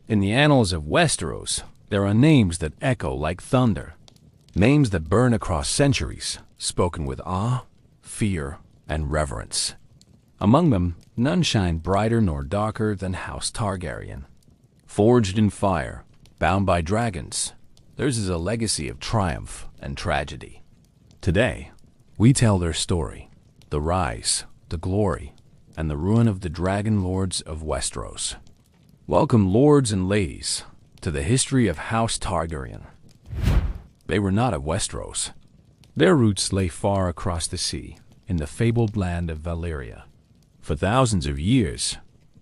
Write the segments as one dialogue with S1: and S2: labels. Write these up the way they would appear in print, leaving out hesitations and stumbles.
S1: In the annals of Westeros, there are names that echo like thunder. Names that burn across centuries, spoken with awe, fear, and reverence. Among them, none shine brighter nor darker than House Targaryen. Forged in fire, bound by dragons, theirs is a legacy of triumph and tragedy. Today, we tell their story, the rise, the glory, and the ruin of the Dragon Lords of Westeros. Welcome, lords and ladies, to the history of House Targaryen. They were not of Westeros. Their roots lay far across the sea, in the fabled land of Valyria. For thousands of years,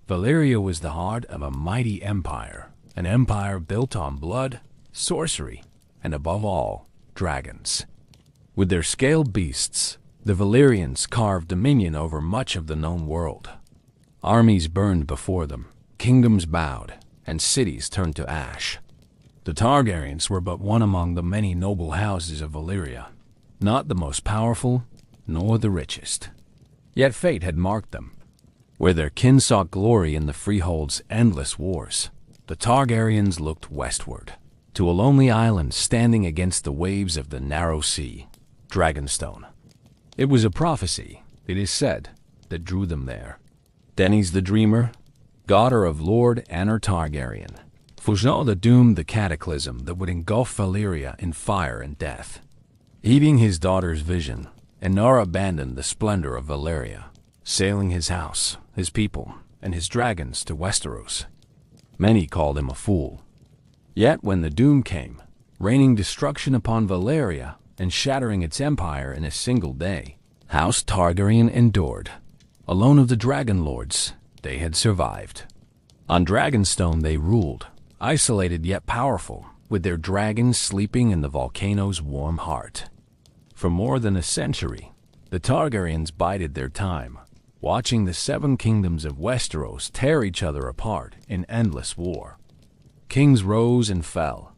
S1: Valyria was the heart of a mighty empire, an empire built on blood, sorcery, and above all, dragons. With their scaled beasts, the Valyrians carved dominion over much of the known world. Armies burned before them, kingdoms bowed, and cities turned to ash. The Targaryens were but one among the many noble houses of Valyria, not the most powerful, nor the richest. Yet fate had marked them. Where their kin sought glory in the freehold's endless wars, the Targaryens looked westward, to a lonely island standing against the waves of the narrow sea, Dragonstone. It was a prophecy, it is said, that drew them there. Daenerys the Dreamer, daughter of Lord Aegon Targaryen, foresaw the doom, the cataclysm that would engulf Valyria in fire and death. Heeding his daughter's vision, Aegon abandoned the splendor of Valyria, sailing his house, his people, and his dragons to Westeros. Many called him a fool. Yet when the doom came, raining destruction upon Valyria and shattering its empire in a single day, House Targaryen endured. Alone of the Dragon Lords, they had survived. On Dragonstone they ruled, isolated yet powerful, with their dragons sleeping in the volcano's warm heart. For more than a century, the Targaryens bided their time, watching the seven kingdoms of Westeros tear each other apart in endless war. Kings rose and fell.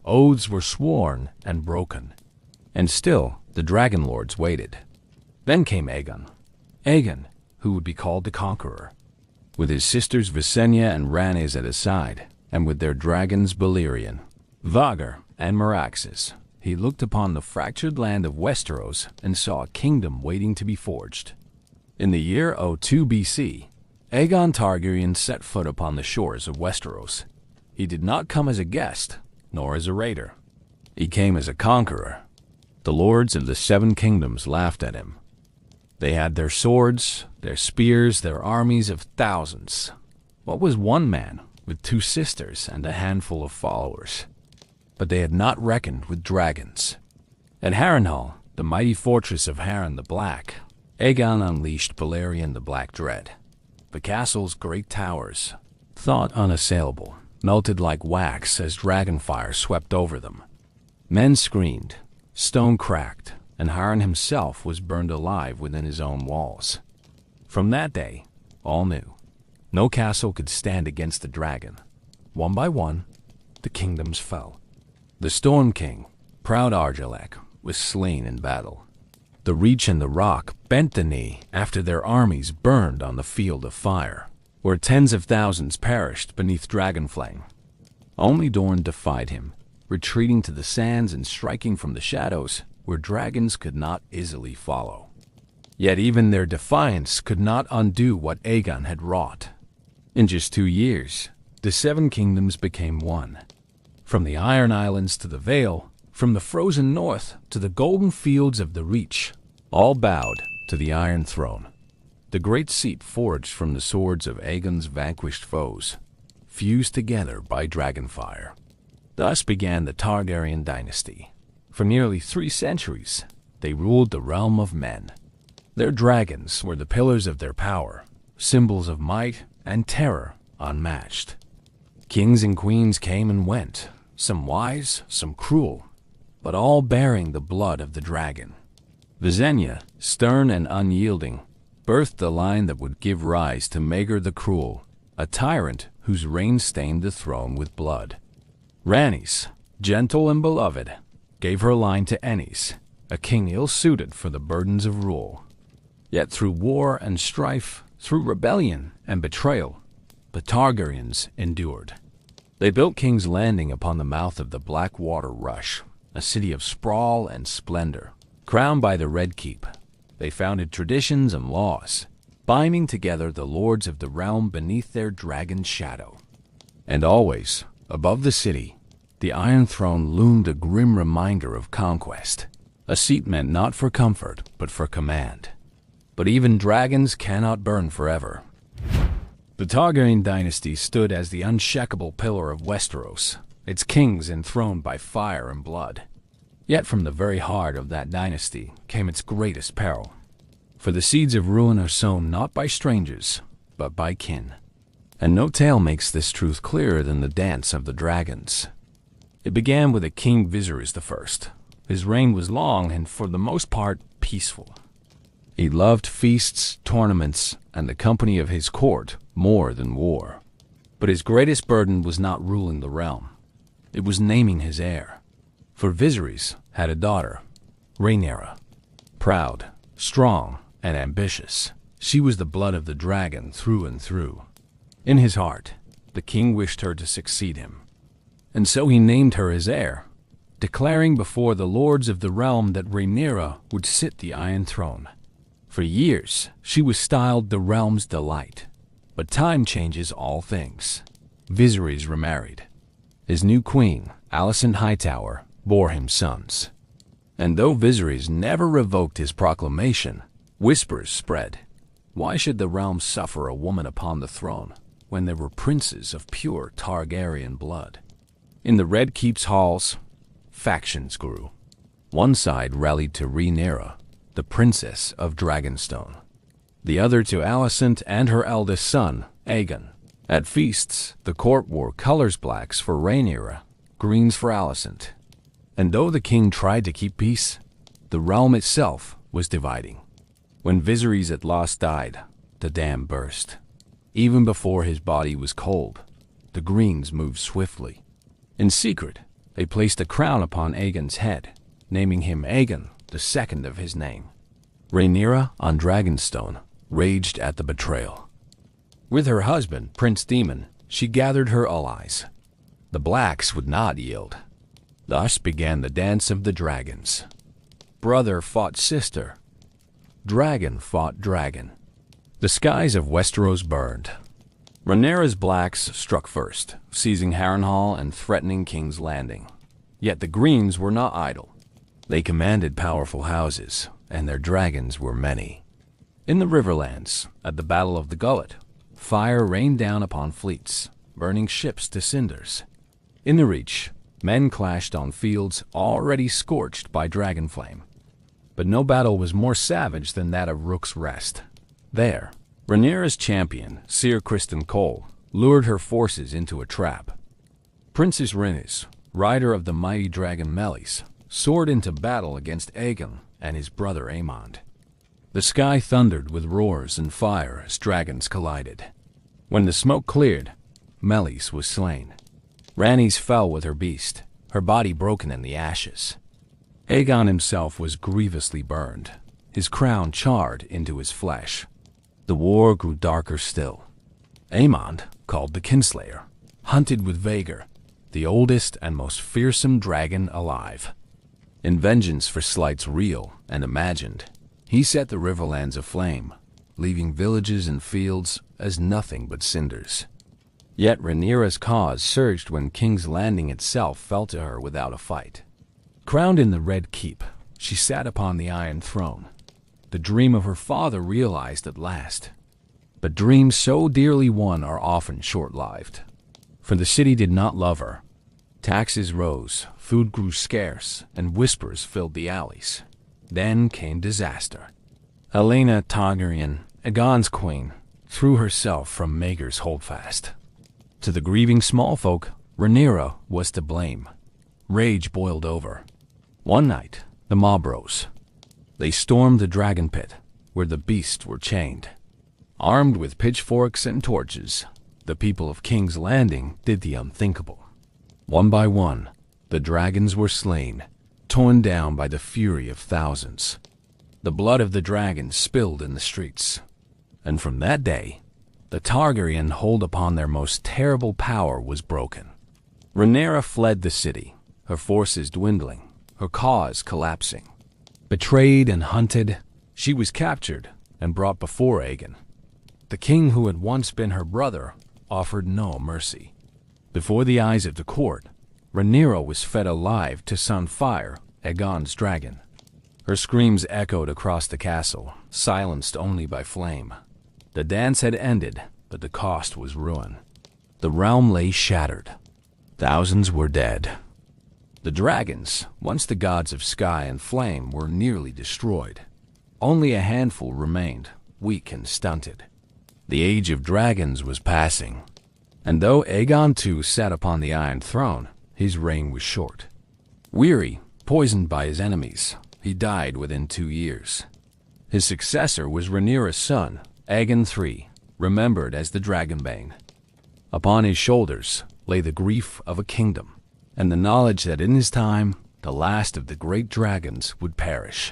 S1: Oaths were sworn and broken. And still, the Dragon Lords waited. Then came Aegon. Aegon, who would be called the Conqueror. With his sisters Visenya and Rhaenys at his side, and with their dragons Balerion, Vhagar, and Meraxes, he looked upon the fractured land of Westeros and saw a kingdom waiting to be forged. In the year 02 BC, Aegon Targaryen set foot upon the shores of Westeros. He did not come as a guest, nor as a raider. He came as a conqueror. The lords of the seven kingdoms laughed at him. They had their swords, their spears, their armies of thousands. What was one man with two sisters and a handful of followers? But they had not reckoned with dragons. At Harrenhal, the mighty fortress of Harren the Black, Aegon unleashed Balerion the Black Dread. The castle's great towers, thought unassailable, melted like wax as dragonfire swept over them. Men screamed, stone cracked, and Harren himself was burned alive within his own walls. From that day, all knew. No castle could stand against the dragon. One by one, the kingdoms fell. The Storm King, proud Argilac, was slain in battle. The Reach and the Rock bent the knee after their armies burned on the field of fire, where tens of thousands perished beneath dragonflame. Only Dorne defied him, retreating to the sands and striking from the shadows where dragons could not easily follow. Yet even their defiance could not undo what Aegon had wrought. In just 2 years, the seven kingdoms became one. From the Iron Islands to the Vale, from the frozen north to the golden fields of the Reach, all bowed to the Iron Throne. The great seat forged from the swords of Aegon's vanquished foes, fused together by dragonfire. Thus began the Targaryen dynasty. For nearly 3 centuries, they ruled the realm of men. Their dragons were the pillars of their power, symbols of might and terror unmatched. Kings and queens came and went, some wise, some cruel, but all bearing the blood of the dragon. Visenya, stern and unyielding, birthed the line that would give rise to Maegor the Cruel, a tyrant whose reign stained the throne with blood. Rhaenys, gentle and beloved, gave her line to Aenys, a king ill-suited for the burdens of rule. Yet through war and strife, through rebellion and betrayal, the Targaryens endured. They built King's Landing upon the mouth of the Blackwater Rush, a city of sprawl and splendor. Crowned by the Red Keep, they founded traditions and laws, binding together the lords of the realm beneath their dragon shadow. And always, above the city, the Iron Throne loomed a grim reminder of conquest, a seat meant not for comfort, but for command. But even dragons cannot burn forever. The Targaryen dynasty stood as the unshakable pillar of Westeros, its kings enthroned by fire and blood. Yet from the very heart of that dynasty came its greatest peril. For the seeds of ruin are sown not by strangers, but by kin. And no tale makes this truth clearer than the Dance of the Dragons. It began with a King Viserys I. His reign was long and, for the most part, peaceful. He loved feasts, tournaments, and the company of his court more than war. But his greatest burden was not ruling the realm. It was naming his heir. For Viserys had a daughter, Rhaenyra. Proud, strong, and ambitious, she was the blood of the dragon through and through. In his heart, the king wished her to succeed him. And so he named her his heir, declaring before the lords of the realm that Rhaenyra would sit the Iron Throne. For years, she was styled the realm's delight. But time changes all things. Viserys remarried. His new queen, Alicent Hightower, bore him sons. And though Viserys never revoked his proclamation, whispers spread. Why should the realm suffer a woman upon the throne, when there were princes of pure Targaryen blood? In the Red Keep's halls, factions grew. One side rallied to Rhaenyra, the princess of Dragonstone. The other to Alicent and her eldest son, Aegon. At feasts, the court wore colors: blacks for Rhaenyra, greens for Alicent. And though the king tried to keep peace, the realm itself was dividing. When Viserys at last died, the dam burst. Even before his body was cold, the Greens moved swiftly. In secret, they placed a crown upon Aegon's head, naming him Aegon, the second of his name. Rhaenyra on Dragonstone raged at the betrayal. With her husband, Prince Daemon, she gathered her allies. The Blacks would not yield. Thus began the Dance of the Dragons. Brother fought sister. Dragon fought dragon. The skies of Westeros burned. Rhaenyra's Blacks struck first, seizing Harrenhal and threatening King's Landing. Yet the Greens were not idle. They commanded powerful houses, and their dragons were many. In the Riverlands, at the Battle of the Gullet, fire rained down upon fleets, burning ships to cinders. In the Reach, men clashed on fields already scorched by dragonflame. But no battle was more savage than that of Rook's Rest. There, Rhaenyra's champion, Ser Criston Cole, lured her forces into a trap. Princess Rhaenys, rider of the mighty dragon Meleys, soared into battle against Aegon and his brother Aemond. The sky thundered with roars and fire as dragons collided. When the smoke cleared, Meleys was slain. Rhaenys fell with her beast, her body broken in the ashes. Aegon himself was grievously burned, his crown charred into his flesh. The war grew darker still. Aemond, called the Kinslayer, hunted with Vhagar, the oldest and most fearsome dragon alive. In vengeance for slights real and imagined, he set the Riverlands aflame, leaving villages and fields as nothing but cinders. Yet Rhaenyra's cause surged when King's Landing itself fell to her without a fight. Crowned in the Red Keep, she sat upon the Iron Throne, the dream of her father realized at last. But dreams so dearly won are often short-lived. For the city did not love her. Taxes rose, food grew scarce, and whispers filled the alleys. Then came disaster. Helaena Targaryen, Aegon's queen, threw herself from Maegor's holdfast. To the grieving small folk, Rhaenyra was to blame. Rage boiled over. One night, the mob rose. They stormed the dragon pit, where the beasts were chained. Armed with pitchforks and torches, the people of King's Landing did the unthinkable. One by one, the dragons were slain, torn down by the fury of thousands. The blood of the dragons spilled in the streets. And from that day, the Targaryen hold upon their most terrible power was broken. Rhaenyra fled the city, her forces dwindling, her cause collapsing. Betrayed and hunted, she was captured and brought before Aegon. The king who had once been her brother offered no mercy. Before the eyes of the court, Rhaenyra was fed alive to Sunfyre, Aegon's dragon. Her screams echoed across the castle, silenced only by flame. The dance had ended, but the cost was ruin. The realm lay shattered. Thousands were dead. The dragons, once the gods of sky and flame, were nearly destroyed. Only a handful remained, weak and stunted. The age of dragons was passing, and though Aegon too sat upon the Iron Throne, his reign was short. Weary, poisoned by his enemies, he died within 2 years. His successor was Rhaenyra's son, Aegon III, remembered as the Dragonbane. Upon his shoulders lay the grief of a kingdom, and the knowledge that in his time the last of the great dragons would perish.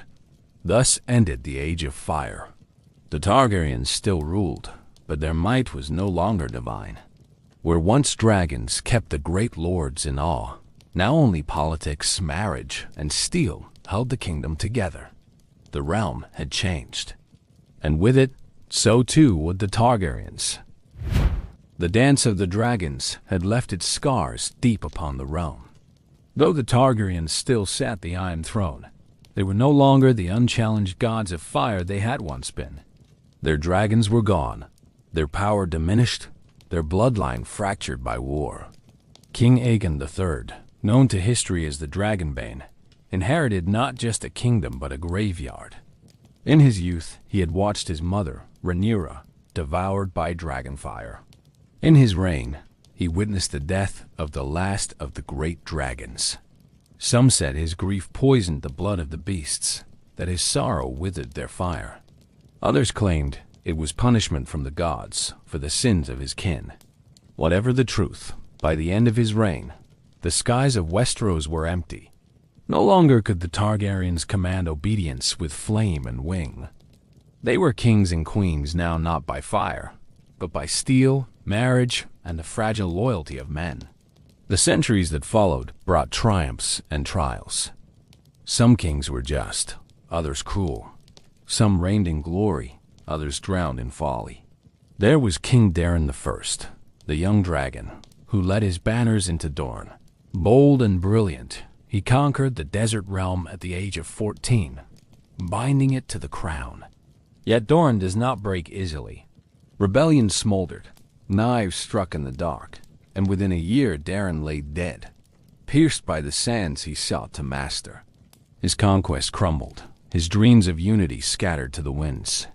S1: Thus ended the Age of Fire. The Targaryens still ruled, but their might was no longer divine. Where once dragons kept the great lords in awe, now only politics, marriage, and steel held the kingdom together. The realm had changed, and with it, so too would the Targaryens. The dance of the dragons had left its scars deep upon the realm. Though the Targaryens still sat the Iron Throne, they were no longer the unchallenged gods of fire they had once been. Their dragons were gone, their power diminished, their bloodline fractured by war. King Aegon III, known to history as the Dragonbane, inherited not just a kingdom but a graveyard. In his youth, he had watched his mother, Rhaenyra, devoured by dragonfire. In his reign, he witnessed the death of the last of the great dragons. Some said his grief poisoned the blood of the beasts, that his sorrow withered their fire. Others claimed it was punishment from the gods for the sins of his kin. Whatever the truth, by the end of his reign, the skies of Westeros were empty. No longer could the Targaryens command obedience with flame and wing. They were kings and queens now not by fire, but by steel, marriage, and the fragile loyalty of men. The centuries that followed brought triumphs and trials. Some kings were just, others cruel. Some reigned in glory, others drowned in folly. There was King Daenerys I, the young dragon, who led his banners into Dorne. Bold and brilliant, he conquered the desert realm at the age of 14, binding it to the crown. Yet Dorne does not break easily. Rebellion smoldered, knives struck in the dark, and within a year Daenerys lay dead, pierced by the sands he sought to master. His conquest crumbled, his dreams of unity scattered to the winds.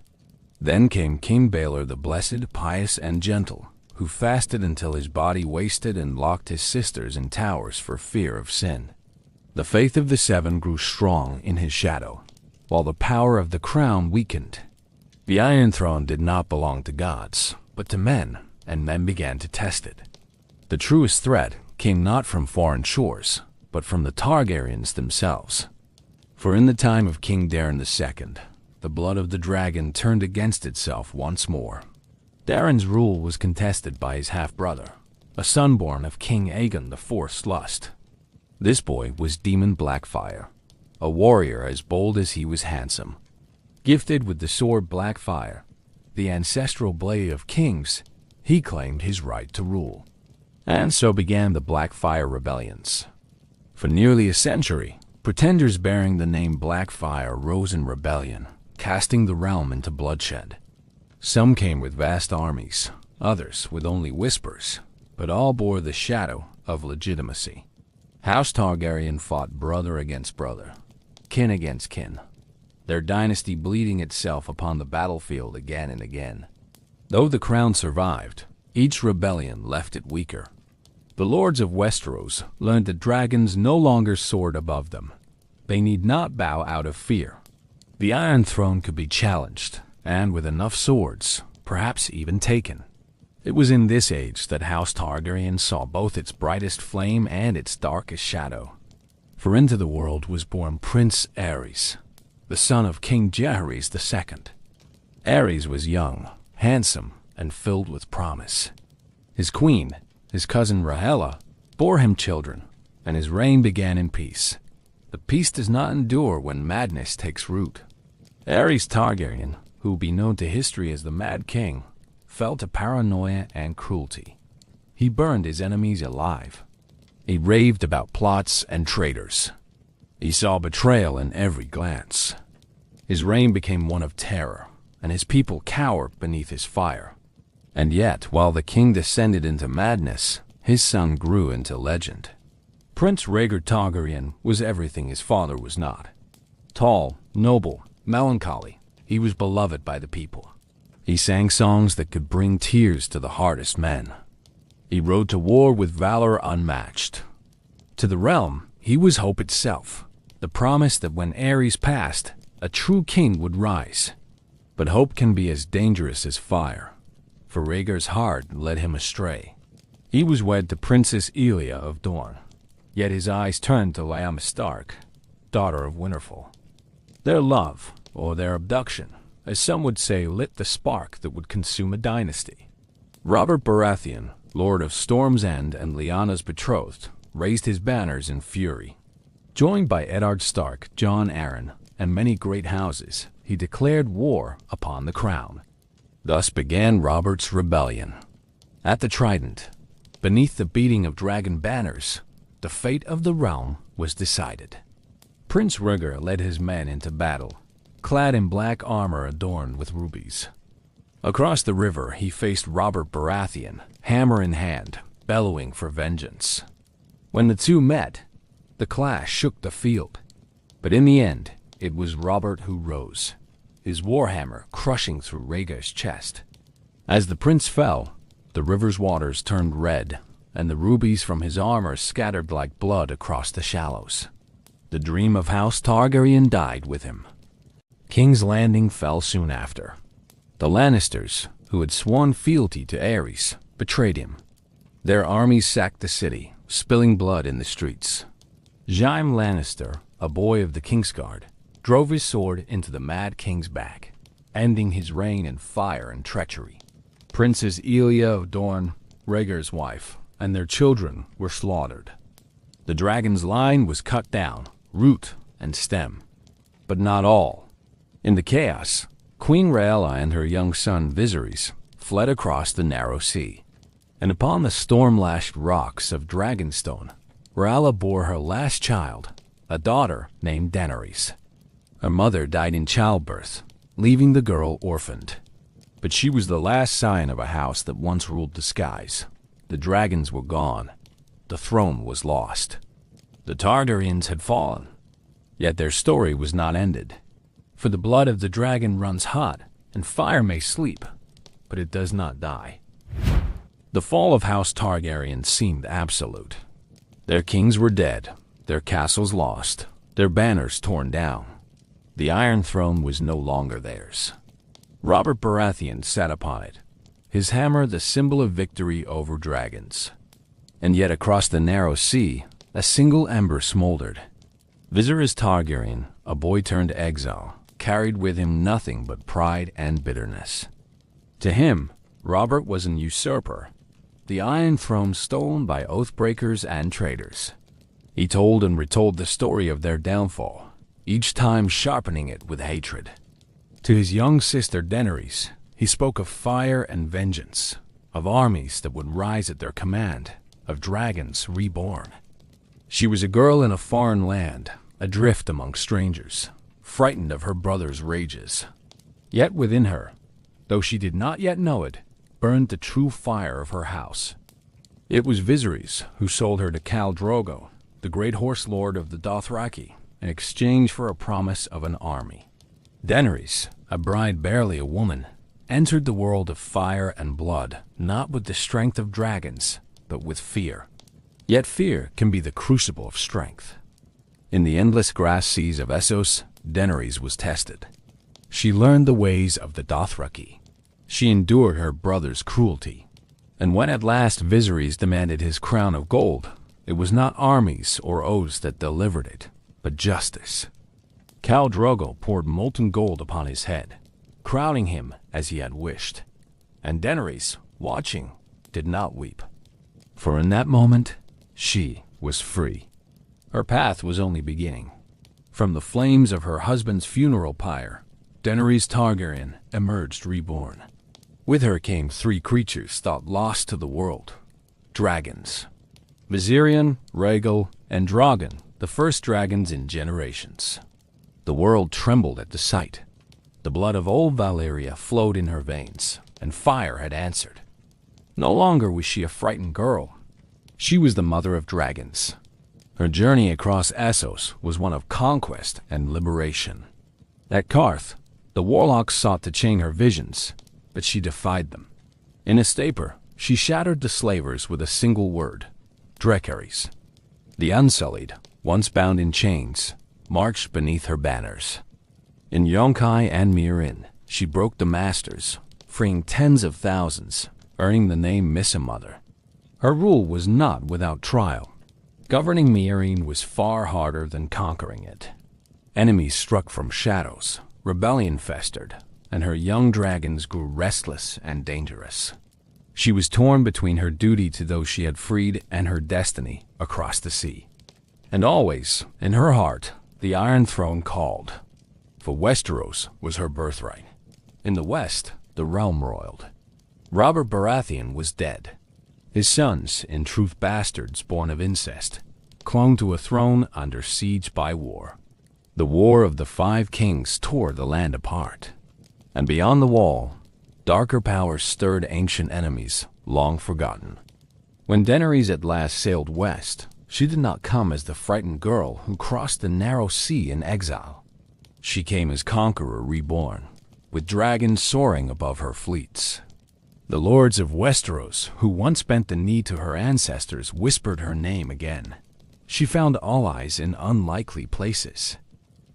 S1: Then came King Baelor the Blessed, pious and gentle, who fasted until his body wasted and locked his sisters in towers for fear of sin. The faith of the Seven grew strong in his shadow, while the power of the crown weakened. The Iron Throne did not belong to gods, but to men, and men began to test it. The truest threat came not from foreign shores, but from the Targaryens themselves. For in the time of King Daenerys II, the blood of the dragon turned against itself once more. Daenerys' rule was contested by his half-brother, a son born of King Aegon IV's lust. This boy was Demon Blackfyre, a warrior as bold as he was handsome. Gifted with the sword Blackfyre, the ancestral blade of kings, he claimed his right to rule. And so began the Blackfyre rebellions. For nearly a century, pretenders bearing the name Blackfyre rose in rebellion, casting the realm into bloodshed. Some came with vast armies, others with only whispers, but all bore the shadow of legitimacy. House Targaryen fought brother against brother, kin against kin, their dynasty bleeding itself upon the battlefield again and again. Though the crown survived, each rebellion left it weaker. The lords of Westeros learned that dragons no longer soared above them. They need not bow out of fear. The Iron Throne could be challenged, and with enough swords, perhaps even taken. It was in this age that House Targaryen saw both its brightest flame and its darkest shadow. For into the world was born Prince Aerys, the son of King Jaehaerys II. Aerys was young, handsome, and filled with promise. His queen, his cousin Rhaella, bore him children, and his reign began in peace. But peace does not endure when madness takes root. Daenerys Targaryen, who will be known to history as the Mad King, fell to paranoia and cruelty. He burned his enemies alive. He raved about plots and traitors. He saw betrayal in every glance. His reign became one of terror, and his people cowered beneath his fire. And yet, while the king descended into madness, his son grew into legend. Prince Rhaegar Targaryen was everything his father was not. Tall, noble, melancholy, he was beloved by the people. He sang songs that could bring tears to the hardest men. He rode to war with valor unmatched. To the realm, he was hope itself, the promise that when Ares passed, a true king would rise. But hope can be as dangerous as fire, for Rhaegar's heart led him astray. He was wed to Princess Elia of Dorne, yet his eyes turned to Lyanna Stark, daughter of Winterfell. Their love, or their abduction, as some would say, lit the spark that would consume a dynasty. Robert Baratheon, Lord of Storm's End and Lyanna's betrothed, raised his banners in fury. Joined by Eddard Stark, Jon Arryn, and many great houses, he declared war upon the crown. Thus began Robert's rebellion. At the Trident, beneath the beating of dragon banners, the fate of the realm was decided. Prince Rhaegar led his men into battle, clad in black armor adorned with rubies. Across the river, he faced Robert Baratheon, hammer in hand, bellowing for vengeance. When the two met, the clash shook the field. But in the end, it was Robert who rose, his warhammer crushing through Rhaegar's chest. As the prince fell, the river's waters turned red, and the rubies from his armor scattered like blood across the shallows. The dream of House Targaryen died with him. King's Landing fell soon after. The Lannisters, who had sworn fealty to Aerys, betrayed him. Their armies sacked the city, spilling blood in the streets. Jaime Lannister, a boy of the Kingsguard, drove his sword into the Mad King's back, ending his reign in fire and treachery. Princess Elia of Dorne, Rhaegar's wife, and their children were slaughtered. The dragon's line was cut down, root and stem. But not all. In the chaos, Queen Rhaella and her young son Viserys fled across the narrow sea. And upon the storm-lashed rocks of Dragonstone, Rhaella bore her last child, a daughter named Daenerys. Her mother died in childbirth, leaving the girl orphaned. But she was the last sign of a house that once ruled the skies. The dragons were gone. The throne was lost. The Targaryens had fallen. Yet their story was not ended. For the blood of the dragon runs hot, and fire may sleep, but it does not die. The fall of House Targaryen seemed absolute. Their kings were dead, their castles lost, their banners torn down. The Iron Throne was no longer theirs. Robert Baratheon sat upon it, his hammer the symbol of victory over dragons. And yet across the narrow sea, a single ember smoldered. Viserys Targaryen, a boy turned exile, carried with him nothing but pride and bitterness. To him, Robert was an usurper, the Iron Throne stolen by oathbreakers and traitors. He told and retold the story of their downfall, each time sharpening it with hatred. To his young sister Daenerys, he spoke of fire and vengeance, of armies that would rise at their command, of dragons reborn. She was a girl in a foreign land, adrift among strangers, frightened of her brother's rages. Yet within her, though she did not yet know it, burned the true fire of her house. It was Viserys who sold her to Khal Drogo, the great horse lord of the Dothraki, in exchange for a promise of an army. Daenerys, a bride barely a woman, entered the world of fire and blood, not with the strength of dragons, but with fear. Yet fear can be the crucible of strength. In the endless grass seas of Essos, Daenerys was tested. She learned the ways of the Dothraki. She endured her brother's cruelty. And when at last Viserys demanded his crown of gold, it was not armies or oaths that delivered it, but justice. Khal Drogo poured molten gold upon his head, crowning him as he had wished. And Daenerys, watching, did not weep. For in that moment, she was free. Her path was only beginning. From the flames of her husband's funeral pyre, Daenerys Targaryen emerged reborn. With her came three creatures thought lost to the world: dragons. Viserion, Rhaegal, and Drogon, the first dragons in generations. The world trembled at the sight. The blood of old Valyria flowed in her veins, and fire had answered. No longer was she a frightened girl. She was the mother of dragons. Her journey across Essos was one of conquest and liberation. At Karth, the warlocks sought to chain her visions, but she defied them. In Estaper, she shattered the slavers with a single word: Dracarys. The Unsullied, once bound in chains, marched beneath her banners. In Yonkai and Meereen, she broke the masters, freeing tens of thousands, earning the name Mother. Her rule was not without trial. Governing Meereen was far harder than conquering it. Enemies struck from shadows, rebellion festered, and her young dragons grew restless and dangerous. She was torn between her duty to those she had freed and her destiny across the sea. And always, in her heart, the Iron Throne called. For Westeros was her birthright. In the west, the realm roiled. Robert Baratheon was dead. His sons, in truth bastards born of incest, clung to a throne under siege by war. The War of the Five Kings tore the land apart. And beyond the wall, darker powers stirred ancient enemies, long forgotten. When Daenerys at last sailed west, she did not come as the frightened girl who crossed the narrow sea in exile. She came as conqueror reborn, with dragons soaring above her fleets. The lords of Westeros, who once bent the knee to her ancestors, whispered her name again. She found allies in unlikely places.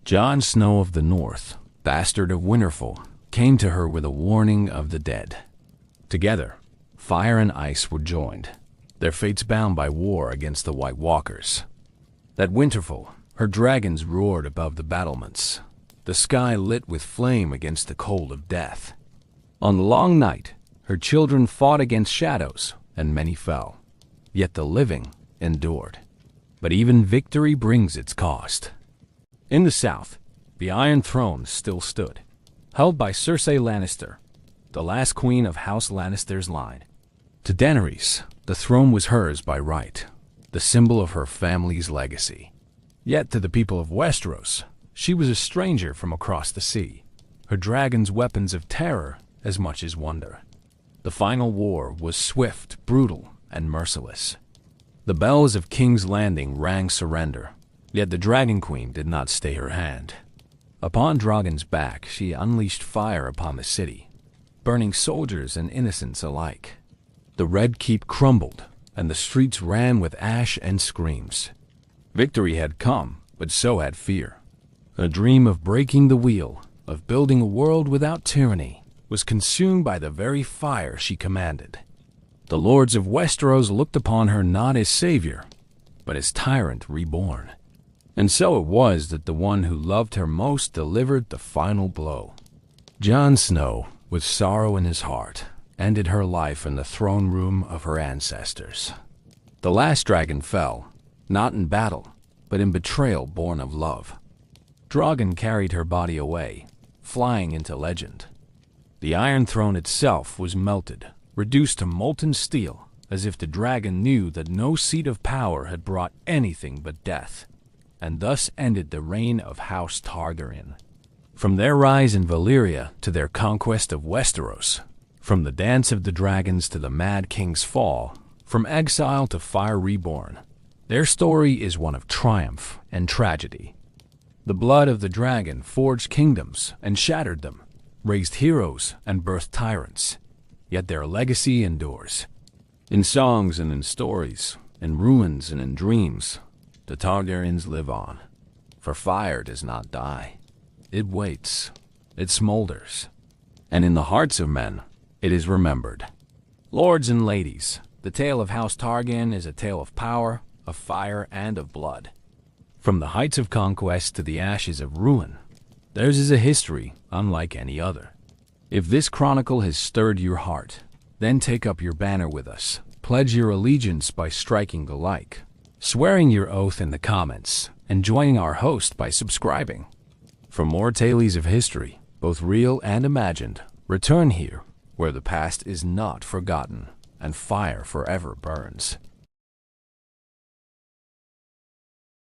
S1: Jon Snow of the North, bastard of Winterfell, came to her with a warning of the dead. Together, fire and ice were joined, their fates bound by war against the White Walkers. At Winterfell, her dragons roared above the battlements, the sky lit with flame against the cold of death. On the long night, her children fought against shadows, and many fell. Yet the living endured. But even victory brings its cost. In the south, the Iron Throne still stood, held by Cersei Lannister, the last queen of House Lannister's line. To Daenerys, the throne was hers by right, the symbol of her family's legacy. Yet to the people of Westeros, she was a stranger from across the sea, her dragons weapons of terror as much as wonder. The final war was swift, brutal, and merciless. The bells of King's Landing rang surrender, yet the Dragon Queen did not stay her hand. Upon Drogon's back, she unleashed fire upon the city, burning soldiers and innocents alike. The Red Keep crumbled, and the streets ran with ash and screams. Victory had come, but so had fear. A dream of breaking the wheel, of building a world without tyranny, was consumed by the very fire she commanded. The lords of Westeros looked upon her not as savior, but as tyrant reborn. And so it was that the one who loved her most delivered the final blow. Jon Snow, with sorrow in his heart, ended her life in the throne room of her ancestors. The last dragon fell, not in battle, but in betrayal born of love. Drogon carried her body away, flying into legend. The Iron Throne itself was melted, reduced to molten steel, as if the dragon knew that no seat of power had brought anything but death, and thus ended the reign of House Targaryen. From their rise in Valyria to their conquest of Westeros, from the dance of the dragons to the Mad King's fall, from exile to fire reborn, their story is one of triumph and tragedy. The blood of the dragon forged kingdoms and shattered them, raised heroes and birthed tyrants, yet their legacy endures. In songs and in stories, in ruins and in dreams, the Targaryens live on. For fire does not die. It waits, it smolders, and in the hearts of men, it is remembered. Lords and ladies, the tale of House Targaryen is a tale of power, of fire, and of blood. From the heights of conquest to the ashes of ruin, theirs is a history unlike any other. If this chronicle has stirred your heart, then take up your banner with us. Pledge your allegiance by striking the like, swearing your oath in the comments, and joining our host by subscribing. For more tales of history, both real and imagined, return here, where the past is not forgotten and fire forever burns.